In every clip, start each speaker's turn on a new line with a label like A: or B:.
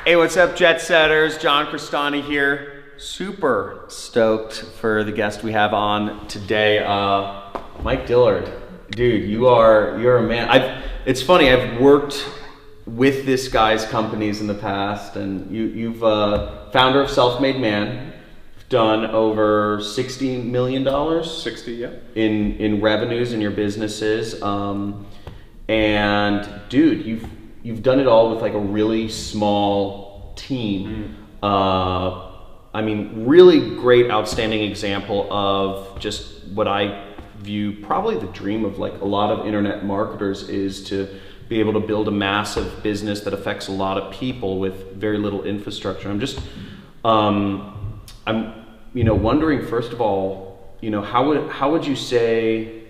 A: Hey, what's up, Jet Setters? John Cristani here. Super stoked for the guest we have on today, Mike Dillard. Dude, you're a man. It's funny. I've worked with this guy's companies in the past, and you've founder of Self-Made Man, done over $60 million.
B: 60, yeah.
A: In revenues in your businesses, and dude, you've done it all with like a really small team. I mean, really great, outstanding example of just what I view probably the dream of like a lot of internet marketers is to be able to build a massive business that affects a lot of people with very little infrastructure. I'm just, I'm wondering, first of all, how would you say,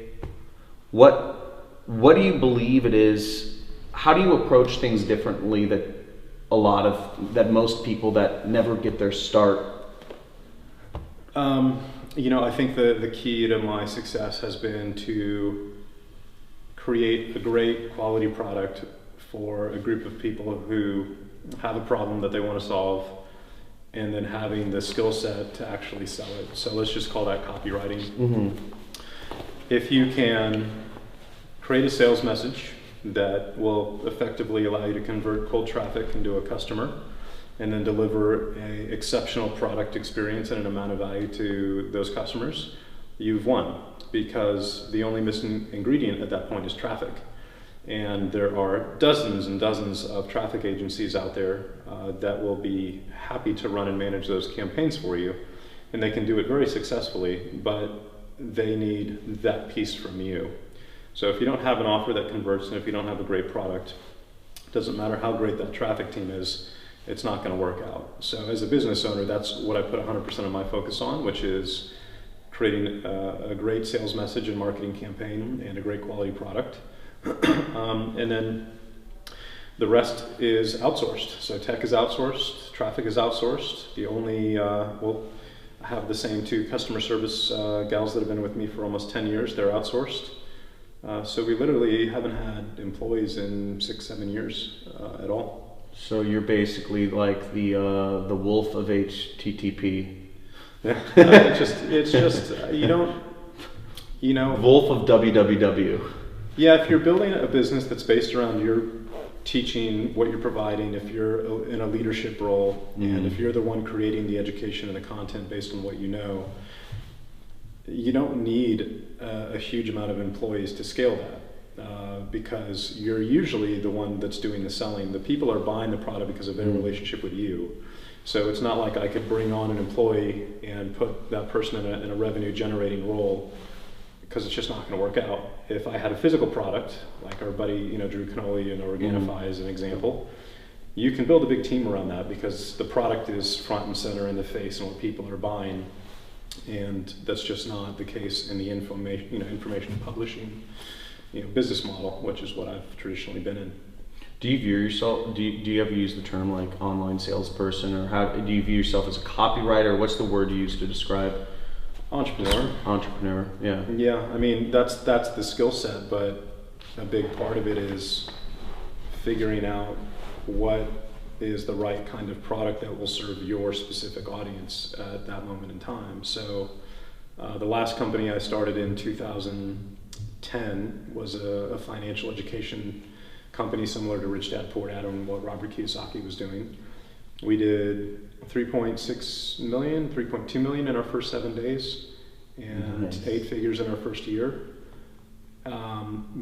A: what do you believe it is? How do you approach things differently that most people that never get their start?
B: I think the key to my success has been to create a great quality product for a group of people who have a problem that they want to solve, and then having the skill set to actually sell it. So let's just call that copywriting.
A: Mm-hmm.
B: If you can create a sales message that will effectively allow you to convert cold traffic into a customer, and then deliver an exceptional product experience and an amount of value to those customers, you've won. Because the only missing ingredient at that point is traffic. And there are dozens and dozens of traffic agencies out there that will be happy to run and manage those campaigns for you. And they can do it very successfully, but they need that piece from you. So if you don't have an offer that converts, and if you don't have a great product, it doesn't matter how great that traffic team is, it's not going to work out. So as a business owner, that's what I put 100% of my focus on, which is creating a great sales message and marketing campaign and a great quality product. And then the rest is outsourced. So tech is outsourced, traffic is outsourced. The only, I have the same two customer service gals that have been with me for almost 10 years, they're outsourced. So we literally haven't had employees in 6-7 years at all.
A: So you're basically like the wolf of HTTP.
B: Yeah, it's just
A: wolf of www.
B: Yeah, if you're building a business that's based around your teaching, what you're providing, if you're in a leadership role, and if you're the one creating the education and the content based on what you know, you don't need a huge amount of employees to scale that. Because you're usually the one that's doing the selling. The people are buying the product because of their relationship with you. So it's not like I could bring on an employee and put that person in a revenue generating role, because it's just not going to work out. If I had a physical product, like our buddy Drew Canoli and Organifi as an example, you can build a big team around that because the product is front and center in the face and what people are buying. And that's just not the case in the information publishing business model, which is what I've traditionally been in.
A: Do you view yourself, do you ever use the term like online salesperson, or how do you view yourself as a copywriter? What's the word you use to describe? Entrepreneur, yeah.
B: Yeah, I mean, that's the skill set, but a big part of it is figuring out what is the right kind of product that will serve your specific audience at that moment in time. So the last company I started in 2010 was a financial education company similar to Rich Dad Poor Dad and what Robert Kiyosaki was doing. We did 3.6 million, 3.2 million in our first 7 days, and nice. 8 figures in our first year,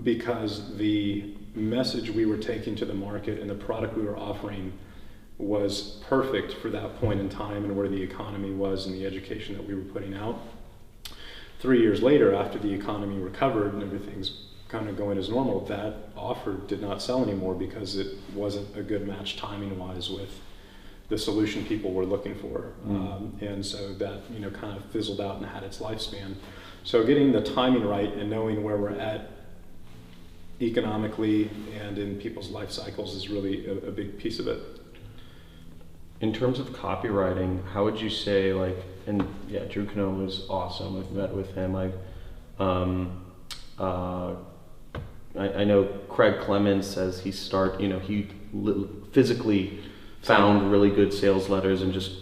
B: because the message we were taking to the market and the product we were offering was perfect for that point in time and where the economy was and the education that we were putting out. 3 years later, after the economy recovered and everything's kind of going as normal, that offer did not sell anymore because it wasn't a good match timing-wise with the solution people were looking for. And so that kind of fizzled out and had its lifespan. So getting the timing right and knowing where we're at economically and in people's life cycles is really a big piece of it.
A: In terms of copywriting, how would you say, and yeah, Drew Canoli was awesome. I've met with him. I know Craig Clemens says he physically found really good sales letters and just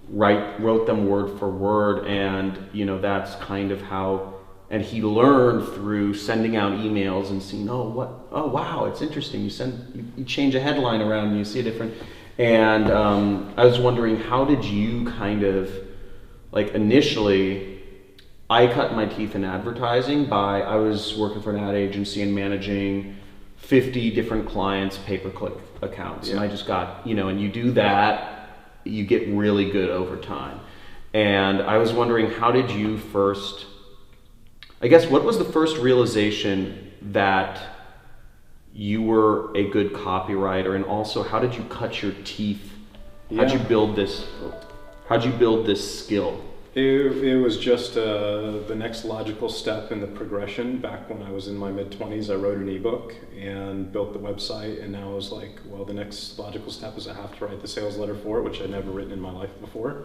A: wrote them word for word, and that's kind of how. And he learned through sending out emails and seeing, oh wow, it's interesting. You change a headline around and you see a different. And I was wondering, how did you kind of, like, initially, I cut my teeth in advertising I was working for an ad agency and managing 50 different clients' pay-per-click accounts. And I just got, and you do that, you get really good over time. And I was wondering, how did you first, I guess, what was the first realization that you were a good copywriter, and also how did you cut your teeth? How'd you build this skill?
B: It was just the next logical step in the progression. Back when I was in my mid-20s, I wrote an ebook and built the website, and now I was like, well, the next logical step is I have to write the sales letter for it, which I'd never written in my life before.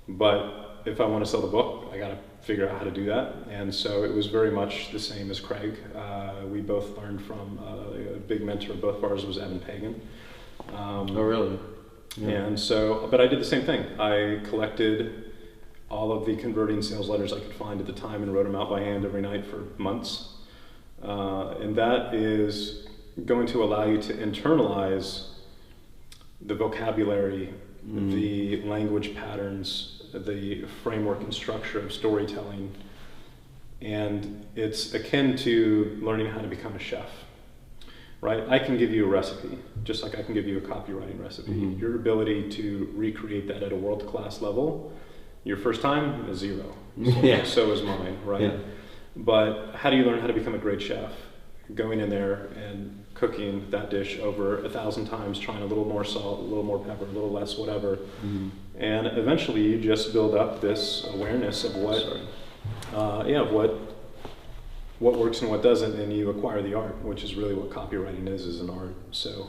B: But if I want to sell the book, I got to figure out how to do that. And so it was very much the same as Craig. We both learned from a big mentor of both of ours was Evan Pagan.
A: Oh, really?
B: Yeah. And so, but I did the same thing. I collected all of the converting sales letters I could find at the time and wrote them out by hand every night for months. And that is going to allow you to internalize the vocabulary, the language patterns, the framework and structure of storytelling. And it's akin to learning how to become a chef, right? I can give you a recipe, just like I can give you a copywriting recipe. Your ability to recreate that at a world-class level, your first time is zero. So is mine, right? Yeah. But how do you learn how to become a great chef? Going in there and cooking that dish over 1,000 times, trying a little more salt, a little more pepper, a little less whatever. And eventually you just build up this awareness of what works and what doesn't, and you acquire the art, which is really what copywriting is an art. So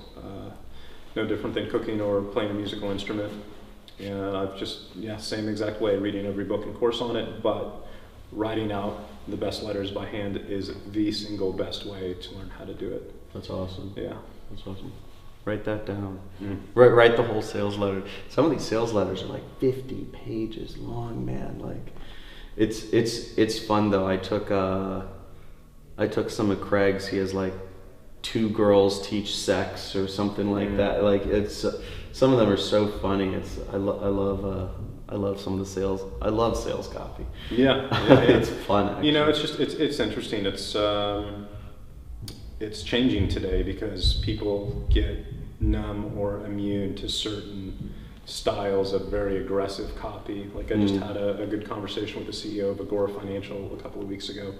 B: no different than cooking or playing a musical instrument. And I've just, same exact way, reading every book and course on it, but writing out the best letters by hand is the single best way to learn how to do it.
A: That's awesome.
B: Yeah.
A: That's awesome. Write that down. Write the whole sales letter. Some of these sales letters are like 50 pages long, man. Like, it's fun though. I took some of Craig's. He has like 2 girls teach sex or something like that. Like, it's some of them are so funny. I love some of the sales. I love sales copy.
B: Yeah.
A: It's fun. Actually.
B: It's interesting. It's changing today because people get numb or immune to certain styles of very aggressive copy. Like I just had a good conversation with the CEO of Agora Financial a couple of weeks ago.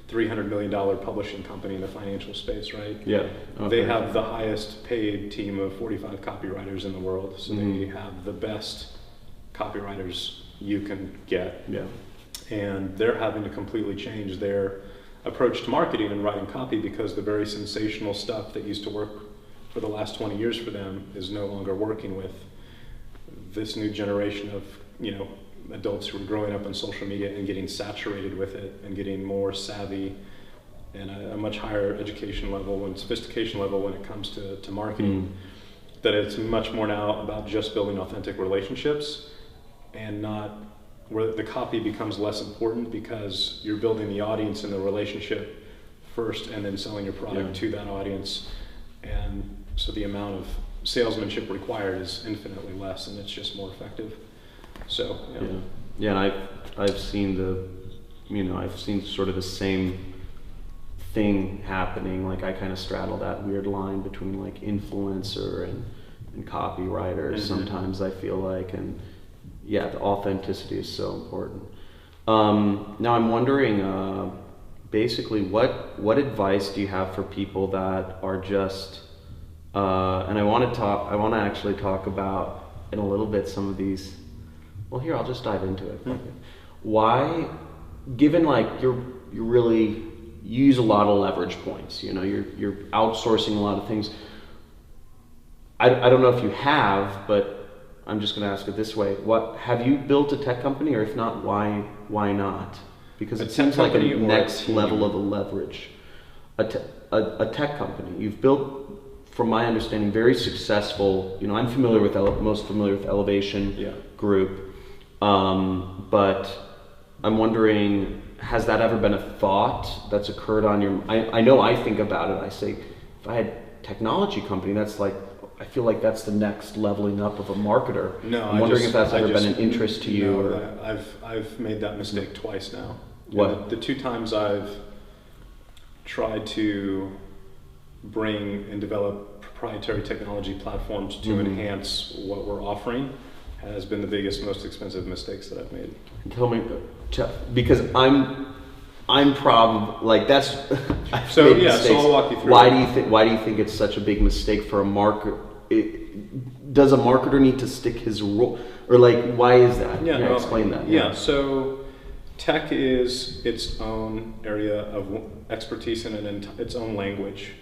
B: $300 million publishing company in the financial space, right?
A: Yeah.
B: They have the highest paid team of 45 copywriters in the world. So they have the best copywriters you can get.
A: Yeah.
B: And they're having to completely change their approach to marketing and writing copy because the very sensational stuff that used to work for the last 20 years for them is no longer working with this new generation of, adults who are growing up on social media and getting saturated with it and getting more savvy and a much higher education level and sophistication level when it comes to marketing. That it's much more now about just building authentic relationships and not where the copy becomes less important because you're building the audience and the relationship first and then selling your product to that audience. And so the amount of salesmanship required is infinitely less and it's just more effective. So,
A: and I've seen I've seen sort of the same thing happening. Like I kind of straddle that weird line between like influencer and copywriters sometimes, I feel like, and the authenticity is so important. Now I'm wondering, basically, what advice do you have for people that are just, and I want to actually talk about in a little bit some of these. Well, here, I'll just dive into it. Why, given like you use a lot of leverage points, you're outsourcing a lot of things. I don't know if you have, but I'm just going to ask it this way. What have you built a tech company, or if not, why not? Because it seems like a next level of a leverage. A tech company. You've built from my understanding, very successful. You know, I'm familiar with most familiar with Elevation Group, but I'm wondering, has that ever been a thought that's occurred on your? I know I think about it. I say, if I had technology company, that's like, I feel like that's the next leveling up of a marketer.
B: No,
A: I'm wondering if that's ever been an interest to you.
B: No,
A: or
B: I've made that mistake twice now.
A: What?
B: The two times I've tried to bring and develop proprietary technology platforms to enhance what we're offering has been the biggest, most expensive mistakes that I've made.
A: Tell me, because I'm probably like that's.
B: So I'll walk you through.
A: Why do you think it's such a big mistake for a marketer? Does a marketer need to stick his role, or like why is that?
B: Yeah,
A: explain that.
B: Yeah, so tech is its own area of expertise and its own language.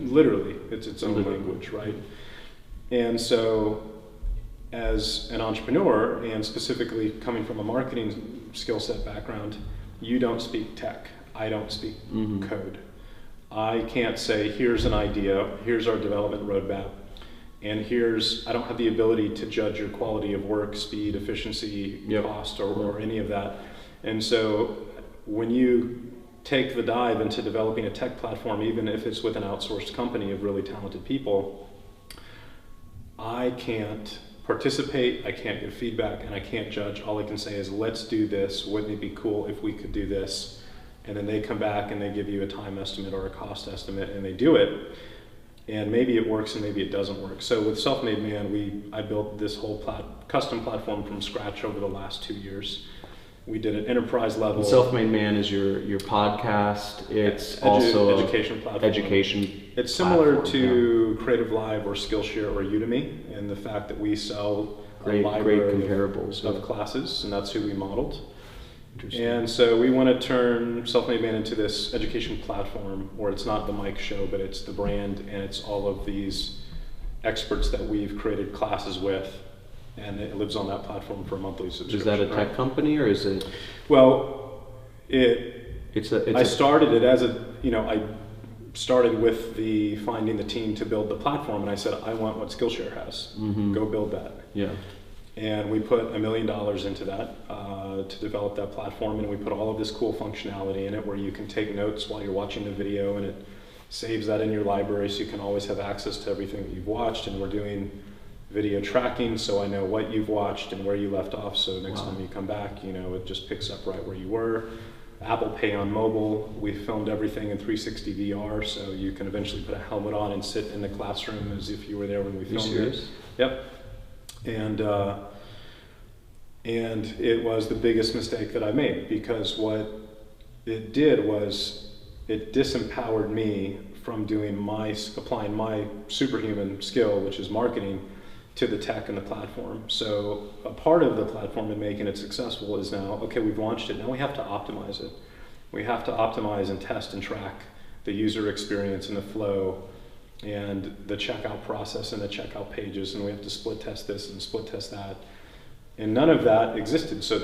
B: Literally, it's its own language, right? And so, as an entrepreneur, and specifically coming from a marketing skill set background, you don't speak tech. I don't speak code. I can't say, here's an idea, here's our development roadmap, and I don't have the ability to judge your quality of work, speed, efficiency, cost, or any of that. And so when you take the dive into developing a tech platform, even if it's with an outsourced company of really talented people, I can't participate, I can't give feedback, and I can't judge. All I can say is, let's do this. Wouldn't it be cool if we could do this? And then they come back and they give you a time estimate or a cost estimate, and they do it. And maybe it works and maybe it doesn't work. So with Self-Made Man, I built this whole custom platform from scratch over the last 2 years. We did an enterprise level.
A: Self-Made Man is your podcast. It's also
B: education platform.
A: Education.
B: It's similar to Creative Live or Skillshare or Udemy, in the fact that we sell a library of classes, and that's who we modeled. And so we want to turn Self-Made Man into this education platform where it's not the Mike show, but it's the brand, and it's all of these experts that we've created classes with, and it lives on that platform for a monthly subscription.
A: Is that a tech company, or is it?
B: Well, I started it as I started with finding the team to build the platform, and I said, I want what Skillshare has. Go build that.
A: Yeah.
B: And we put $1 million into that to develop that platform, and we put all of this cool functionality in it where you can take notes while you're watching the video, and it saves that in your library so you can always have access to everything that you've watched. And we're doing video tracking, so I know what you've watched and where you left off, so next time you come back, it just picks up right where you were. Apple Pay on mobile, we filmed everything in 360 VR, so you can eventually put a helmet on and sit in the classroom as if you were there when we filmed it. Yep. And it was the biggest mistake that I made, because what it did was it disempowered me from applying my superhuman skill, which is marketing, to the tech and the platform. So a part of the platform and making it successful is now, okay, we've launched it, now we have to optimize it. We have to optimize and test and track the user experience and the flow and the checkout process and the checkout pages, and we have to split test this and split test that. And none of that existed. So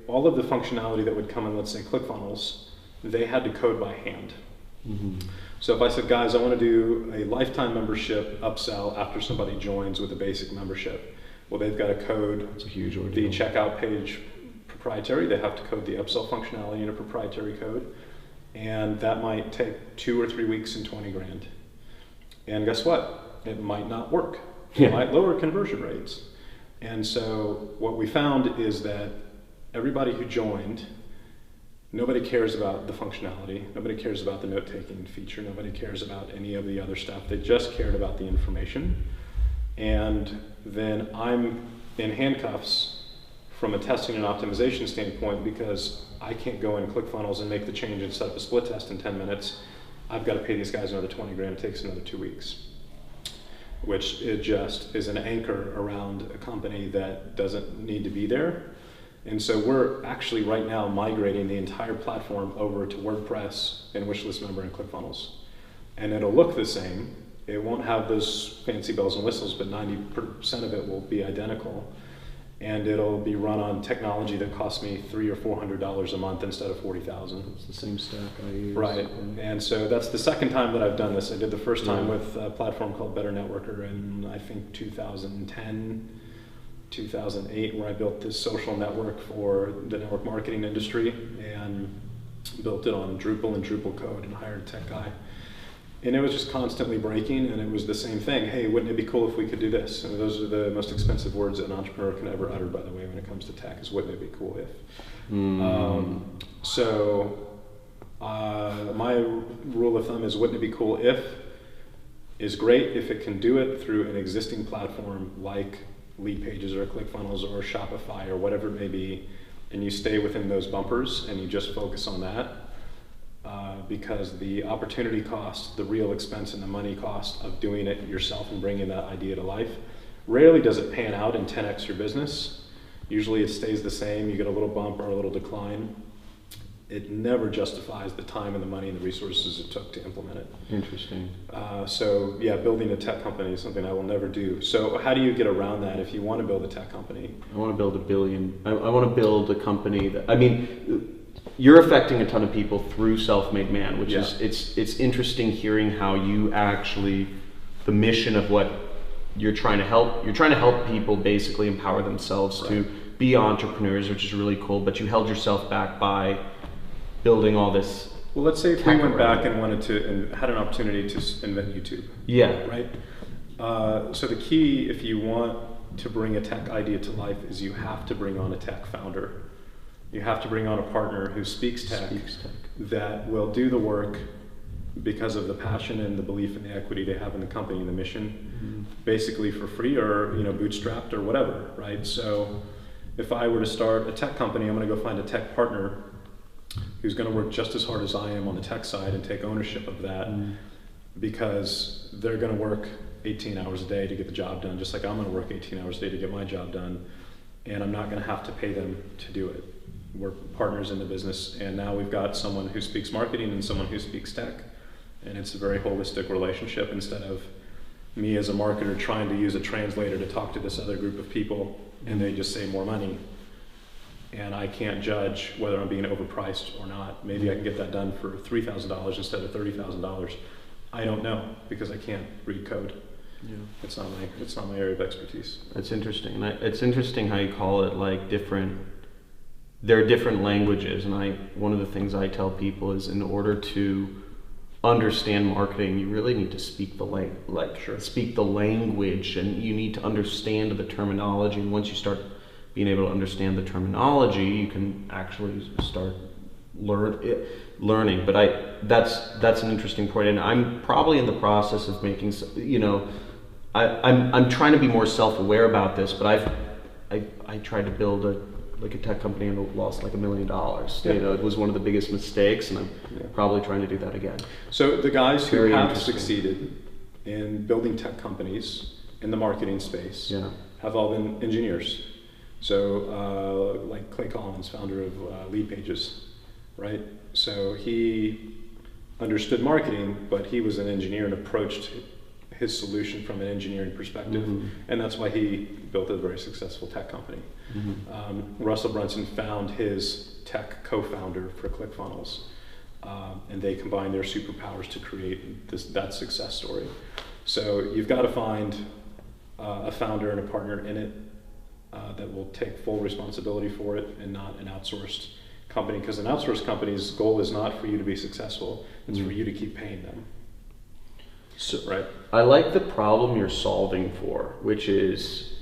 B: all of the functionality that would come in, let's say ClickFunnels, they had to code by hand. So if I said, guys, I want to do a lifetime membership upsell after somebody joins with a basic membership, well, they've got to code
A: it's a huge ordeal.
B: The checkout page proprietary. They have to code the upsell functionality in a proprietary code. And that might take 2 or 3 weeks and 20 grand. And guess what? It might not work. It might lower conversion rates. And so what we found is that everybody who joined, nobody cares about the functionality, nobody cares about the note-taking feature, nobody cares about any of the other stuff. They just cared about the information. And then I'm in handcuffs from a testing and optimization standpoint, because I can't go in ClickFunnels and make the change and set up a split test in 10 minutes. I've got to pay these guys another 20 grand. It takes another 2 weeks, which it just is an anchor around a company that doesn't need to be there. And so we're actually right now migrating the entire platform over to WordPress and Wishlist Member and ClickFunnels. And it'll look the same. It won't have those fancy bells and whistles, but 90% of it will be identical. and it'll be run on technology that costs me $300 or $400 a month instead of $40,000.
A: It's the same stack I use.
B: Right, and so that's the second time that I've done this. I did the first time with a platform called Better Networker in, I think, 2010, 2008, where I built this social network for the network marketing industry and built it on Drupal and Drupal code and hired a tech guy. And it was just constantly breaking, and it was the same thing. Hey, wouldn't it be cool if we could do this? And those are the most expensive words that an entrepreneur can ever utter, by the way, when it comes to tech, is wouldn't it be cool if? My rule of thumb is wouldn't it be cool if is great if it can do it through an existing platform like Lead Pages or ClickFunnels or Shopify or whatever it may be, and you stay within those bumpers and you just focus on that. Because the opportunity cost, the real expense and the money cost of doing it yourself and bringing that idea to life, rarely does it pan out and 10x your business. Usually it stays the same, you get a little bump or a little decline. It never justifies the time and the money and the resources it took to implement it.
A: Interesting.
B: So yeah, building a tech company is something I will never do. So how do you get around that if you want to build a tech company?
A: I want to build I want to build a company that, I mean, you're affecting a ton of people through Self-Made Man, which is, it's interesting hearing how you actually, the mission of what you're trying to help people basically empower themselves to be entrepreneurs, which is really cool, but you held yourself back by building all this.
B: Well, let's say if we went back and wanted to, and had an opportunity to invent YouTube.
A: Yeah.
B: Right? So the key, if you want to bring a tech idea to life, is you have to bring on a tech founder. You have to bring on a partner who speaks tech, that will do the work because of the passion and the belief and the equity they have in the company and the mission, basically for free or bootstrapped or whatever, right? So if I were to start a tech company, I'm going to go find a tech partner who's going to work just as hard as I am on the tech side and take ownership of that, because they're going to work 18 hours a day to get the job done, just like I'm going to work 18 hours a day to get my job done, and I'm not going to have to pay them to do it. We're partners in the business, and now we've got someone who speaks marketing and someone who speaks tech, and it's a very holistic relationship instead of me as a marketer trying to use a translator to talk to this other group of people and they just say more money, and I can't judge whether I'm being overpriced or not. Maybe I can get that done for $3,000 instead of $30,000. I don't know, because I can't read code. Yeah. It's not my area of expertise.
A: That's interesting. And it's interesting how you call it like different. There are different languages, and one of the things I tell people is, in order to understand marketing, you really need to speak speak the language, and you need to understand the terminology. And once you start being able to understand the terminology, you can actually start learning. But that's an interesting point, and I'm probably in the process of making, I'm trying to be more self-aware about this, but I tried to build a tech company and lost like $1 million. Yeah. It was one of the biggest mistakes, and I'm probably trying to do that again.
B: So the guys who have succeeded in building tech companies in the marketing space have all been engineers. So like Clay Collins, founder of Lead Pages, right? So he understood marketing, but he was an engineer and approached his solution from an engineering perspective, and that's why he built a very successful tech company. Russell Brunson found his tech co-founder for ClickFunnels, and they combined their superpowers to create that success story. So you've got to find a founder and a partner in it that will take full responsibility for it, and not an outsourced company, because an outsourced company's goal is not for you to be successful, it's for you to keep paying them.
A: So, right. I like the problem you're solving for, which is,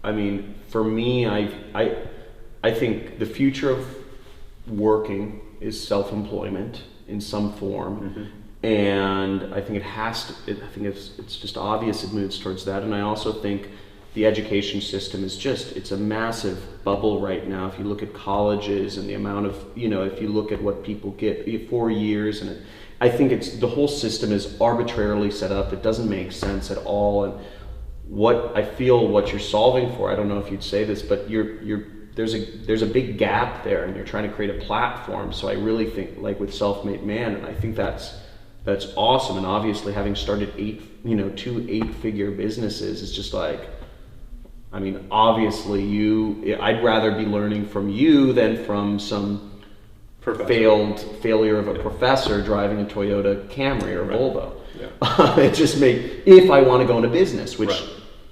A: I mean, for me, I think the future of working is self-employment in some form, and I think it's just obvious it moves towards that. And I also think the education system is it's a massive bubble right now. If you look at colleges and the amount of, if you look at what people get 4 years, and I think the whole system is arbitrarily set up. It doesn't make sense at all. And what you're solving for, I don't know if you'd say this, but there's a big gap there, and you're trying to create a platform. So I really think, like with Self-Made Man, and I think that's awesome. And obviously, having started 2 8-figure businesses is just like, I mean, obviously I'd rather be learning from you than from some failure of a professor driving a Toyota Camry or Volvo. Yeah. It just if I want to go into business, which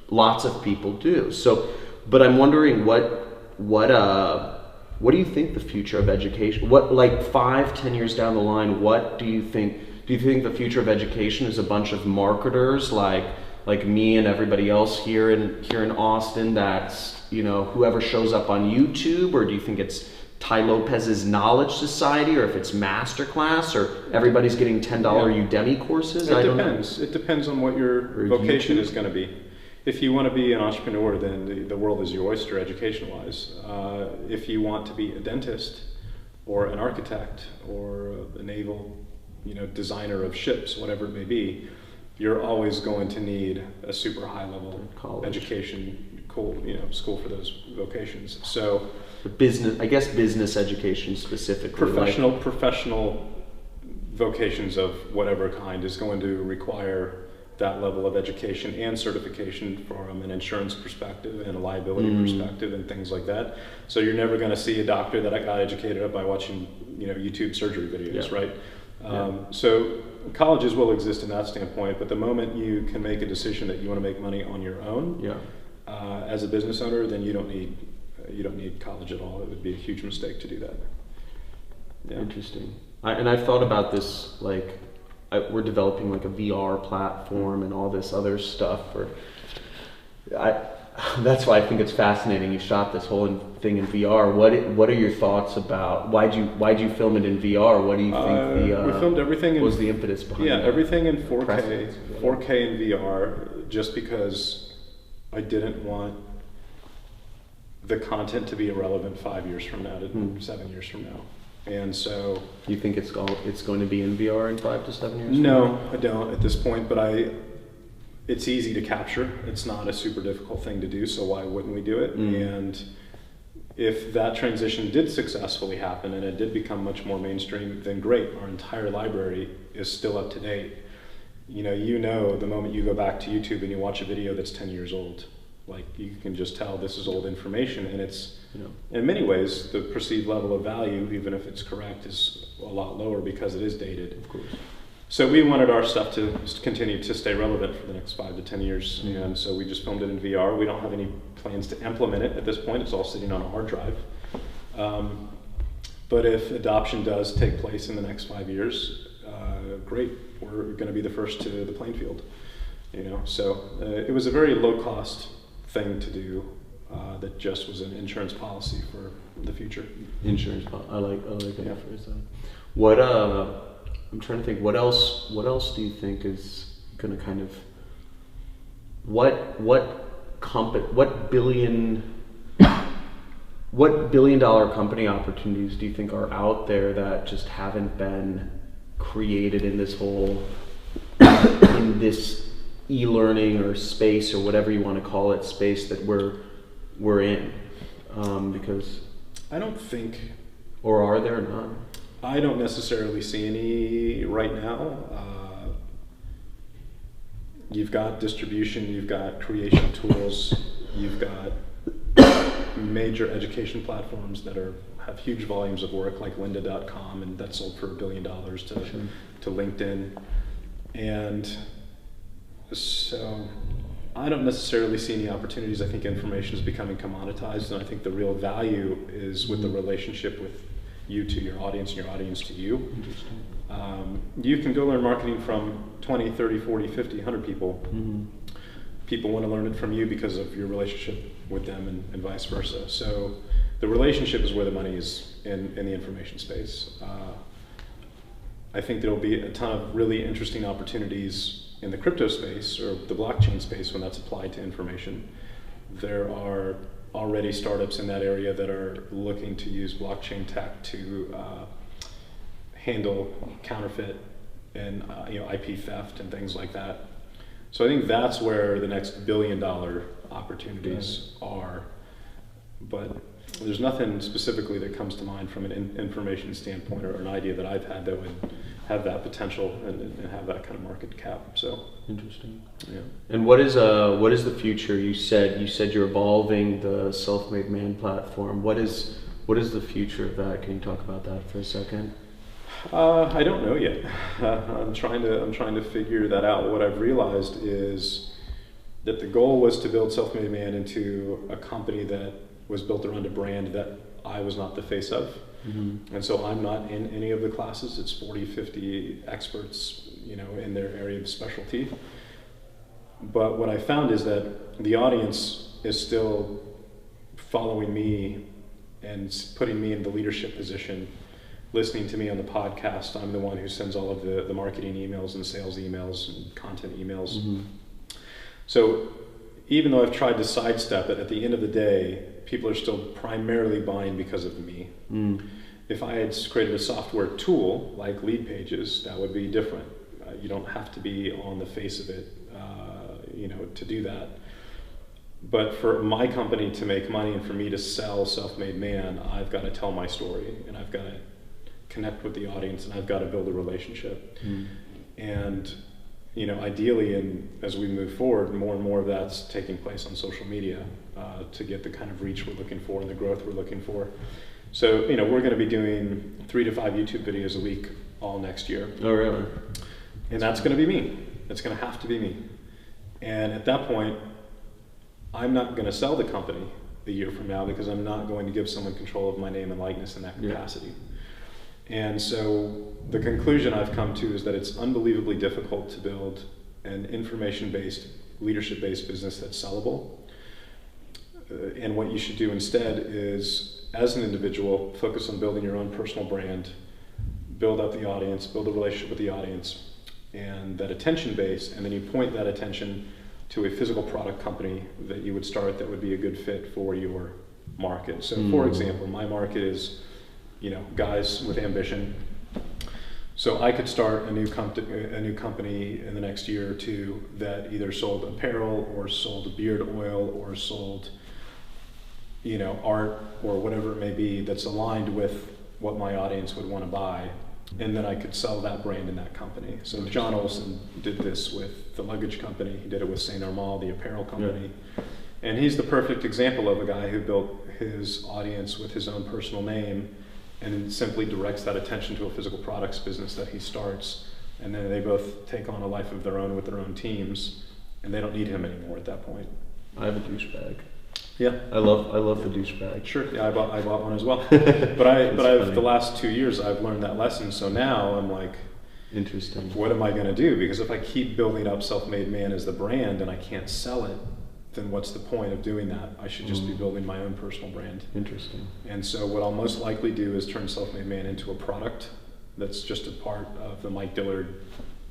A: lots of people do. So, but I'm wondering what do you think the future of education, like 5-10 years down the line, what do you think the future of education is a bunch of marketers like me and everybody else here in Austin, that's, you know, whoever shows up on YouTube, or do you think it's Tai Lopez's Knowledge Society, or if it's Masterclass, or everybody's getting $10 Udemy courses?
B: It depends. It depends on what your vocation is going to be. If you want to be an entrepreneur, then the world is your oyster education-wise. If you want to be a dentist or an architect or a naval, designer of ships, whatever it may be, you're always going to need a super high-level education, school for those vocations. So, business education specifically. Professional vocations of whatever kind is going to require that level of education and certification from an insurance perspective and a liability perspective and things like that. So you're never going to see a doctor that got educated up by watching, YouTube surgery videos, right? So colleges will exist in that standpoint, but the moment you can make a decision that you want to make money on your own, as a business owner, then you don't need college at all. It would be a huge mistake to do that.
A: Yeah. Interesting. I've thought about this, we're developing like a VR platform and all this other stuff. That's why I think it's fascinating. You shot this whole thing in VR. What are your thoughts about why'd you film it in VR? What do you think
B: we filmed everything
A: was the impetus behind it?
B: Everything in 4K and VR, just because I didn't want the content to be irrelevant 5 years from now to 7 years from now. And so,
A: you think it's going to be in VR in 5 to 7 years?
B: No, I don't at this point. But it's easy to capture. It's not a super difficult thing to do. So why wouldn't we do it? And if that transition did successfully happen and it did become much more mainstream, then great. Our entire library is still up to date. The moment you go back to YouTube and you watch a video that's 10 years old, you can just tell this is old information, and it's in many ways the perceived level of value, even if it's correct, is a lot lower because it is dated.
A: Of course.
B: So we wanted our stuff to continue to stay relevant for the next 5 to 10 years, and so we just filmed it in VR. We don't have any plans to implement it at this point. It's all sitting on a hard drive. But if adoption does take place in the next 5 years, great. We're going to be the first to the playing field. So it was a very low-cost thing to do. That just was an insurance policy for the future.
A: Insurance policy. I like that phrase. What I'm trying to think. What else do you think is going to kind of what billion-dollar company opportunities do you think are out there that just haven't been created in this whole in this e-learning or space or whatever you want to call it, space that we're in? Because
B: I don't think,
A: or are there none?
B: I don't necessarily see any right now. You've got distribution, you've got creation tools, you've got major education platforms that have huge volumes of work, like lynda.com, and that sold for $1 billion to LinkedIn. And so I don't necessarily see any opportunities. I think information is becoming commoditized, and I think the real value is with the relationship with you to your audience and your audience to you. You can go learn marketing from 20, 30, 40, 50, 100 people. People want to learn it from you because of your relationship with them, and vice versa. So the relationship is where the money is in the information space. I think there'll be a ton of really interesting opportunities in the crypto space or the blockchain space when that's applied to information. There are already startups in that area that are looking to use blockchain tech to handle counterfeit and IP theft and things like that. So I think that's where the next $1 billion opportunities are. But there's nothing specifically that comes to mind from an information standpoint or an idea that I've had that would have that potential and have that kind of market cap. So
A: interesting.
B: Yeah.
A: And what is the future? You said you're evolving the Self-Made Man platform. What is the future of that? Can you talk about that for a second?
B: I don't know yet. I'm trying to figure that out. What I've realized is that the goal was to build Self-Made Man into a company that was built around a brand that I was not the face of. Mm-hmm. And so I'm not in any of the classes. It's 40, 50 experts, in their area of specialty. But what I found is that the audience is still following me and putting me in the leadership position, listening to me on the podcast. I'm the one who sends all of the marketing emails and sales emails and content emails. Mm-hmm. So even though I've tried to sidestep it, at the end of the day, people are still primarily buying because of me. Mm. If I had created a software tool like Lead Pages, that would be different. You don't have to be on the face of it, to do that. But for my company to make money and for me to sell Self-Made Man, I've got to tell my story and I've got to connect with the audience and I've got to build a relationship. Mm. And ideally, as we move forward, more and more of that's taking place on social media to get the kind of reach we're looking for and the growth we're looking for. So, we're going to be doing 3 to 5 YouTube videos a week all next year.
A: Oh, really?
B: And that's going to be me. It's going to have to be me. And at that point, I'm not going to sell the company a year from now because I'm not going to give someone control of my name and likeness in that capacity. Yeah. And so the conclusion I've come to is that it's unbelievably difficult to build an information-based, leadership-based business that's sellable. And what you should do instead is, as an individual, focus on building your own personal brand, build up the audience, build a relationship with the audience, and that attention base, and then you point that attention to a physical product company that you would start that would be a good fit for your market. So for example, my market is guys with ambition. So I could start a new company in the next year or two that either sold apparel or sold beard oil or sold art or whatever it may be that's aligned with what my audience would want to buy. And then I could sell that brand in that company. So John Olson did this with the luggage company. He did it with Saint Armand, the apparel company. Yeah. And he's the perfect example of a guy who built his audience with his own personal name and simply directs that attention to a physical products business that he starts. And then they both take on a life of their own with their own teams, and they don't need him anymore at that point.
A: I have a douchebag.
B: Yeah,
A: I love the douchebag.
B: Sure, yeah, I bought one as well. But I've the last 2 years I've learned that lesson. So now I'm like,
A: interesting.
B: What am I going to do? Because if I keep building up Self-Made Man as the brand and I can't sell it, then what's the point of doing that? I should just be building my own personal brand.
A: Interesting.
B: And so what I'll most likely do is turn Self-Made Man into a product that's just a part of the Mike Dillard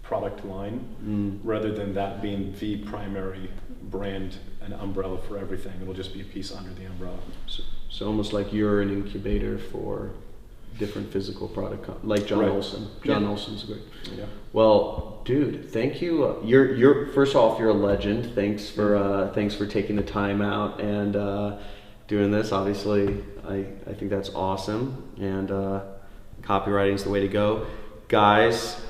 B: product line, rather than that being the primary brand and umbrella for everything. It'll just be a piece under the umbrella.
A: So almost like you're an incubator for different physical product, like John Olson. John Olson's great.
B: Yeah.
A: Well, dude, thank you. You're first off, you're a legend. Thanks for taking the time out and doing this. Obviously, I think that's awesome. And copywriting is the way to go, guys.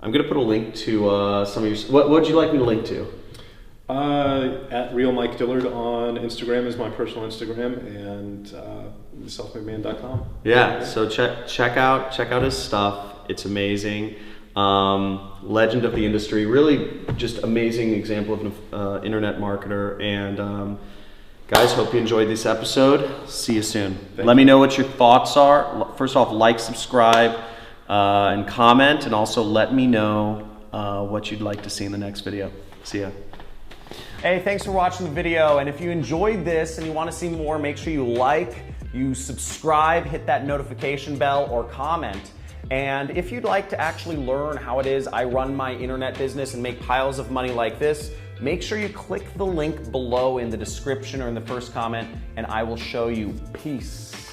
A: I'm gonna put a link to some of your. What would you like me to link to?
B: At Real Mike Dillard on Instagram is my personal Instagram, and selfmademan.com.
A: Yeah, so check out his stuff. It's amazing. Legend of the industry, really just amazing example of an internet marketer. And guys, hope you enjoyed this episode. See you soon. Let me know what your thoughts are. First off, like, subscribe, and comment, and also let me know what you'd like to see in the next video. See ya. Hey, thanks for watching the video, and if you enjoyed this and you want to see more, make sure you like, you subscribe, hit that notification bell, or comment. And if you'd like to actually learn how it is I run my internet business and make piles of money like this, make sure you click the link below in the description or in the first comment, and I will show you. Peace.